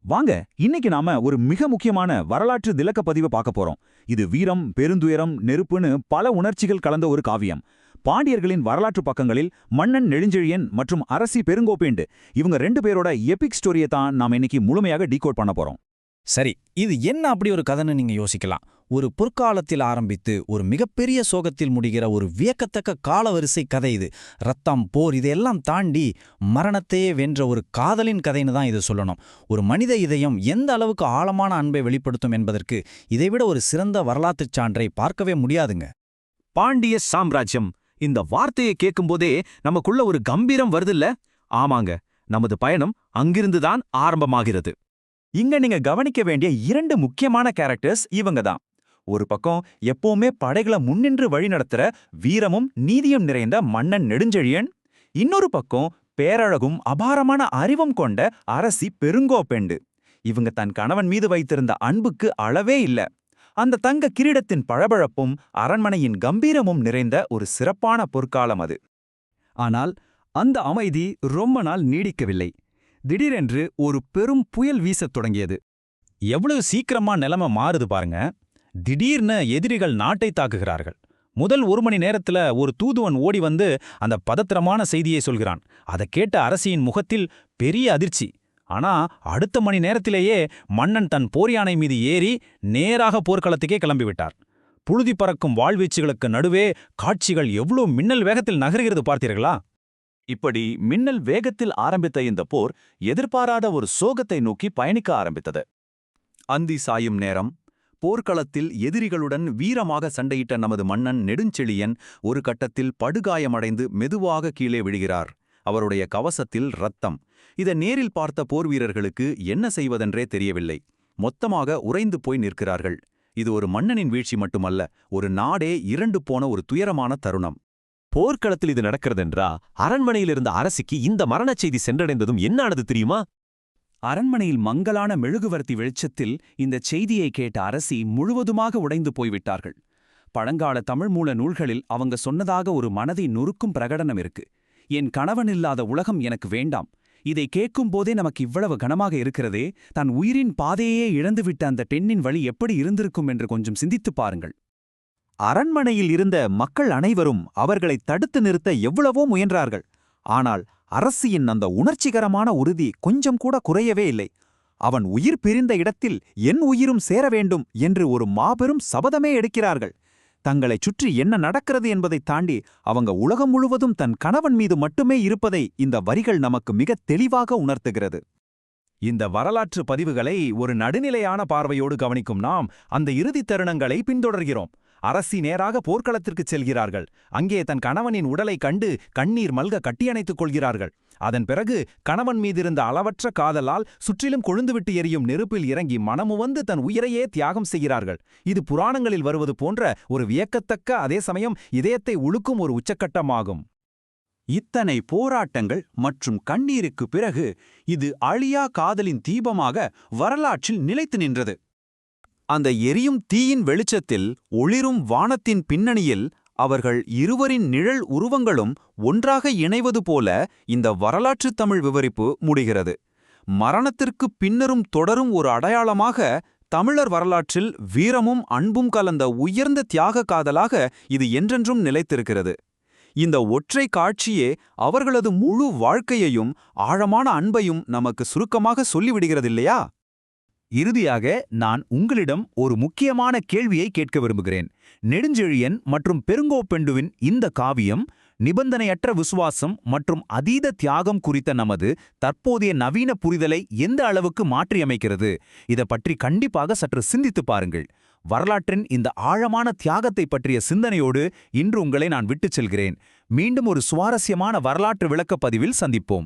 வாங்க, இன்னைக்கு நாம ஒரு மிக முக்கியமான வரலாற்று திலக்க பதிவை பார்க்க போறோம். இது வீரம், பெருந்துயரம், நெருப்புன்னு பல உணர்ச்சிகள் கலந்த ஒரு காவியம். பாண்டியர்களின் வரலாற்று பக்கங்களில் மன்னன் நெடுஞ்செழியன் மற்றும் அரசி பெருங்கோப்பேண்டு இவங்க ரெண்டு பேரோட எபிக் ஸ்டோரியை தான் நாம இன்னைக்கு முழுமையாக டீகோட் பண்ண போறோம். சரி, இது என்ன அப்படி ஒரு கதைன்னு நீங்க யோசிக்கலாம். ஒரு பொற்காலத்தில் ஆரம்பித்து ஒரு மிகப்பெரிய சோகத்தில் முடிகிற ஒரு வியக்கத்தக்க காலவரிசை கதை இது. ரத்தம், போர் இதையெல்லாம் தாண்டி மரணத்தையே வென்ற ஒரு காதலின் கதைன்னு தான் இது சொல்லணும். ஒரு மனித இதயம் எந்த அளவுக்கு ஆழமான அன்பை வெளிப்படுத்தும் என்பதற்கு இதைவிட ஒரு சிறந்த வரலாற்றுச் சான்றை பார்க்கவே முடியாதுங்க. பாண்டிய சாம்ராஜ்யம், இந்த வார்த்தையை கேட்கும்போதே நமக்குள்ள ஒரு கம்பீரம் வருதில்ல? ஆமாங்க, நமது பயணம் அங்கிருந்துதான் ஆரம்பமாகிறது. இங்க நீங்க கவனிக்க வேண்டிய இரண்டு முக்கியமான கேரக்டர்ஸ் இவங்க தான். ஒரு பக்கம் எப்பவுமே படைகளை முன்னின்று வழிநடத்துற வீரமும் நீதியும் நிறைந்த மன்னன் நெடுஞ்செழியன், இன்னொரு பக்கம் பேரழகும் அபாரமான அறிவும் கொண்ட அரசி பெருங்கோப்பெண்டு. இவங்க தன் கணவன் மீது வைத்திருந்த அன்புக்கு அளவே இல்ல. அந்த தங்க கிரீடத்தின் பளபளப்பும் அரண்மனையின் கம்பீரமும் நிறைந்த ஒரு சிறப்பான பொற்காலம் அது. ஆனால் அந்த அமைதி ரொம்ப நாள் நீடிக்கவில்லை. திடீரென்று ஒரு பெரும் புயல் வீசத் தொடங்கியது. எவ்வளவு சீக்கிரமா நிலைமை மாறுது பாருங்க. திடீர்னு எதிரிகள் நாட்டை தாக்குகிறார்கள். முதல் 1 மணி நேரத்துல ஒரு தூதுவன் ஓடி வந்து அந்த பதத்திரமான செய்தியை சொல்கிறான். அதை கேட்ட அரசியின் முகத்தில் பெரிய அதிர்ச்சி. ஆனா அடுத்த மணி நேரத்திலேயே மன்னன் தன் போர்யானை மீது ஏறி நேராக போர்க்களத்துக்கே கிளம்பிவிட்டார். புழுதி பறக்கும் வாழ்வீச்சுகளுக்கு நடுவே காட்சிகள் எவ்வளோ மின்னல் வேகத்தில் நகர்கிறது பார்த்தீர்களா? இப்படி மின்னல் வேகத்தில் ஆரம்பித்த இந்த போர் எதிர்பாராத ஒரு சோகத்தை நோக்கி பயணிக்க ஆரம்பித்தது. அந்தி சாயும் நேரம். போர்க்களத்தில் எதிரிகளுடன் வீரமாக சண்டையிட்ட நமது மன்னன் நெடுஞ்செழியன் ஒரு கட்டத்தில் படுகாயமடைந்து மெதுவாக கீழே விழுகிறார். அவருடைய கவசத்தில் இரத்தம். இதை நேரில் பார்த்த போர் வீரர்களுக்கு என்ன செய்வதென்றே தெரியவில்லை. மொத்தமாக உறைந்து போய் நிற்கிறார்கள். இது ஒரு மன்னனின் வீழ்ச்சி மட்டுமல்ல, ஒரு நாடே இரண்டு போன ஒரு துயரமான தருணம். போர்க்களத்தில் இது நடக்கிறதென்றா அரண்மனையில் இருந்த அரசிக்கு இந்த மரணச் செய்தி சென்றடைந்ததும் என்ன ஆனது தெரியுமா? அரண்மனையில் மங்கலான மெழுகுவர்த்தி வெளிச்சத்தில் இந்த செய்தியை கேட்ட அரசி முழுவதுமாக உடைந்து போய்விட்டார்கள். பழங்கால தமிழ் மூல நூல்களில் அவங்க சொன்னதாக ஒரு மனதை நொறுக்கும் பிரகடனம் இருக்கு. என் கணவன் இல்லாத உலகம் எனக்கு வேண்டாம். இதை கேட்கும் போதே நமக்கு இவ்வளவு கனமாக இருக்கிறதே. தன் உயிரின் பாதையே இழந்துவிட்ட அந்த பெண்ணின் வழி எப்படி இருந்திருக்கும் என்று கொஞ்சம் சிந்தித்துப் பாருங்கள். அரண்மனையில் இருந்த மக்கள் அனைவரும் அவர்களை தடுத்து நிறுத்த எவ்வளவோ முயன்றார்கள். ஆனால் அரசியின் அந்த உணர்ச்சிகரமான உறுதி கொஞ்சம் கூட குறையவே இல்லை. அவன் உயிர் பிரிந்த இடத்தில் என் உயிரும் சேர வேண்டும் என்று ஒரு மாபெரும் சபதமே எடுக்கிறார்கள். தங்களைச் சுற்றி என்ன நடக்கிறது என்பதைத் தாண்டி அவங்க உலகம் முழுவதும் தன் கணவன் மீது மட்டுமே இருப்பதை இந்த வரிகள் நமக்கு மிக தெளிவாக உணர்த்துகிறது. இந்த வரலாற்று பதிவுகளை ஒரு நடுநிலையான பார்வையோடு கவனிக்கும் நாம் அந்த இறுதித் தருணங்களை பின்தொடர்கிறோம். அரசி நேராக போர்க்களத்திற்குச் செல்கிறார்கள். அங்கே தன் கணவனின் உடலை கண்டு கண்ணீர் மல்க கட்டியணைத்துக் கொள்கிறார்கள். அதன் பிறகு கணவன் மீதிருந்த அளவற்ற காதலால் சுற்றிலும் கொழுந்துவிட்டு எரியும் நெருப்பில் இறங்கி மனமுவந்து தன் உயிரையே தியாகம் செய்கிறார்கள். இது புராணங்களில் வருவது போன்ற ஒரு வியக்கத்தக்க, அதே சமயம் இதயத்தை உழுக்கும் ஒரு உச்சக்கட்டமாகும். இத்தனை போராட்டங்கள் மற்றும் கண்ணீருக்கு பிறகு இது அழியா காதலின் தீபமாக வரலாற்றில் நிலைத்து நின்றது. அந்த எரியும் தீயின் வெளிச்சத்தில், ஒளிரும் வானத்தின் பின்னணியில் அவர்கள் இருவரின் நிழல் உருவங்களும் ஒன்றாக இணைவது போல இந்த வரலாற்றுத் தமிழ் விவரிப்பு முடிகிறது. மரணத்திற்குப் பின்னரும் தொடரும் ஒரு அடையாளமாக தமிழர் வரலாற்றில் வீரமும் அன்பும் கலந்த உயர்ந்த தியாக காதலாக இது என்றென்றும் நிலைத்திருக்கிறது. இந்த ஒற்றை காட்சியே அவர்களது முழு வாழ்க்கையையும் ஆழமான அன்பையும் நமக்கு சுருக்கமாக சொல்லிவிடுகிறதில்லையா? இறுதியாக நான் உங்களிடம் ஒரு முக்கியமான கேள்வியை கேட்க விரும்புகிறேன். நெடுஞ்செழியன் மற்றும் பெருங்கோப்பெண்டுவின் இந்த காவியம் நிபந்தனையற்ற விசுவாசம் மற்றும் அதீத தியாகம் குறித்த நமது தற்போதைய நவீன புரிதலை எந்த அளவுக்கு மாற்றியமைக்கிறது? இதை பற்றி கண்டிப்பாக சற்று சிந்தித்து பாருங்கள். வரலாற்றின் இந்த ஆழமான தியாகத்தை பற்றிய சிந்தனையோடு இன்று உங்களை நான் விட்டுச் செல்கிறேன். மீண்டும் ஒரு சுவாரஸ்யமான வரலாற்று விளக்கப் பதிவில் சந்திப்போம்.